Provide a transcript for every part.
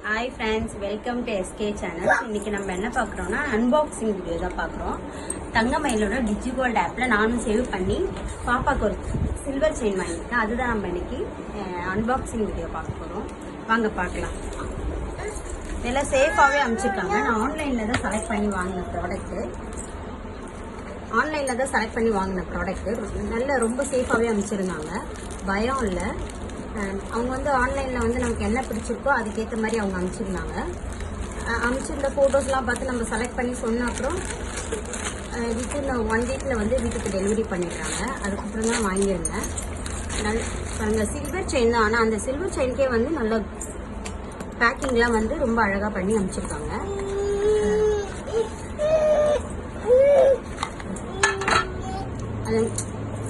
Hi friends, welcome to SK channel. இன்னைக்கு நம்ம என்ன பார்க்குறோம்னா அன்பாக்சிங் வீடியோ தான் பார்க்குறோம். தங்கமயிலோட டிஜிகோல்ட் ஆப்பில் நானும் சேவ் பண்ணி பாப்பாவுக்கு ஒரு சில்வர் செயின் வாங்கியிருக்கேன். அதுதான் நம்ம இன்னைக்கு அன்பாக்சிங் வீடியோ பார்க்க போகிறோம். வாங்க பார்க்கலாம். இதெல்லாம் சேஃபாகவே அமைச்சிருக்காங்க. நான் ஆன்லைனில் தான் செலக்ட் பண்ணி வாங்கின ப்ராடக்ட்டு நல்ல ரொம்ப சேஃபாகவே அமைச்சிருந்தாங்க. பயம் இல்லை. அவங்க வந்து ஆன்லைனில் வந்து நமக்கு என்ன பிடிச்சிருக்கோ அதுக்கேற்ற மாதிரி அவங்க அனுப்பிச்சிருந்தாங்க. அனுப்பிச்சிருந்த ஃபோட்டோஸ்லாம் பார்த்து நம்ம செலக்ட் பண்ணி சொன்ன அப்புறம் வித்தின் 1 வீக்கில் வந்து வீட்டுக்கு டெலிவரி பண்ணிடுறாங்க. அதுக்கப்புறம் தான் வாங்கியிருந்தேன். நல்ல சில்வர் செயின் தான். ஆனால் அந்த சில்வர் செயின்கே வந்து நல்ல பேக்கிங்லாம் வந்து ரொம்ப அழகாக பண்ணி அனுப்பிச்சிருக்காங்க. அது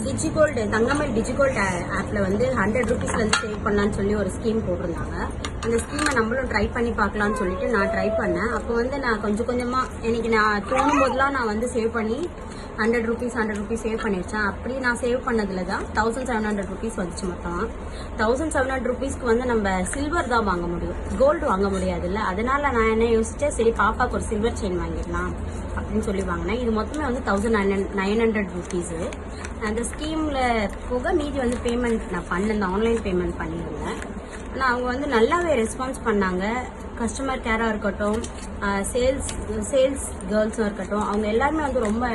டிஜிகோல்டு தங்கமயில் டிஜிகோல்டு ஆப்பில் வந்து 100 ரூபீஸ்லேருந்து சேவ் பண்ணலான்னு சொல்லி ஒரு ஸ்கீம் போட்டிருந்தாங்க. அந்த ஸ்கீமை நம்மளும் ட்ரை பண்ணி பார்க்கலான்னு சொல்லிட்டு நான் ட்ரை பண்ணேன். அப்போ வந்து நான் கொஞ்சம் கொஞ்சமாக எனக்கு நான் தோணும் போதெல்லாம் நான் வந்து சேவ் பண்ணி 100 ரூபீஸ் சேவ் பண்ணிடுச்சேன். அப்படி நான் சேவ் பண்ணதில் தான் 1700 ரூபீஸ் வந்துச்சு. மொத்தம் 1700 ரூபீஸ்க்கு வந்து நம்ம சில்வர் தான் வாங்க முடியும், கோல்டு வாங்க முடியாதுல்ல. அதனால நான் என்ன யோசிச்சேன், சரி பாப்பாவுக்கு ஒரு சில்வர் செயின் வாங்கிடலாம் அப்படின்னு சொல்லி வாங்கினேன். இது மொத்தமே வந்து 1900 ரூபீஸு. அந்த ஸ்கீமில் போக மீதி வந்து பேமெண்ட் நான் பண்ணியிருந்தேன், ஆன்லைன் பேமெண்ட் பண்ணியிருந்தேன். ஆனால் அவங்க வந்து நல்லாவே ரெஸ்பான்ஸ் பண்ணாங்க. கஸ்டமர் கேராக இருக்கட்டும், சேல்ஸ் கேர்ள்ஸும் இருக்கட்டும், அவங்க எல்லாருமே வந்து ரொம்ப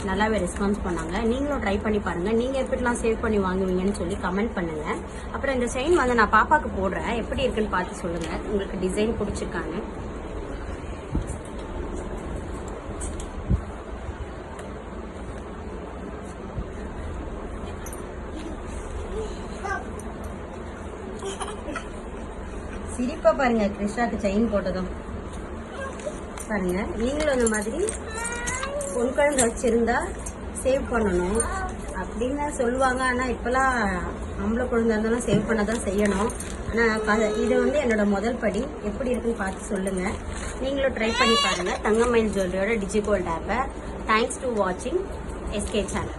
நல்லாவே ரெஸ்பான்ஸ் பண்ணாங்க. நீங்களும் ட்ரை பண்ணி பாருங்கள். நீங்கள் எப்படிலாம் சேவ் பண்ணி வாங்குவீங்கன்னு சொல்லி கமெண்ட் பண்ணுங்கள். அப்புறம் இந்த செயின் வந்து நான் பாப்பாவுக்கு போடுறேன், எப்படி இருக்குன்னு பார்த்து சொல்லுங்கள். உங்களுக்கு டிசைன் பிடிச்சிருக்காங்க. சிரிப்பா பாருங்க, கிருஷ்ணாக்கு செயின் போட்டதும் பாருங்க. நீங்களும் அந்த மாதிரி பொன் குழந்தை வச்சிருந்தா சேவ் பண்ணணும் அப்படின்னு சொல்லுவாங்க. ஆனால் இப்பெல்லாம் நம்மள குழந்தை இருந்தாலும் சேவ் பண்ண தான் செய்யணும். ஆனால் இது வந்து என்னோட முதல் படி. எப்படி இருக்குன்னு பார்த்து சொல்லுங்க. நீங்களும் ட்ரை பண்ணி பாருங்க தங்கமயில் ஜுவல்லரியோட டிஜிகோல்ட் ஆப்பை. தேங்க்ஸ் டு வாட்சிங் SK சேனல்.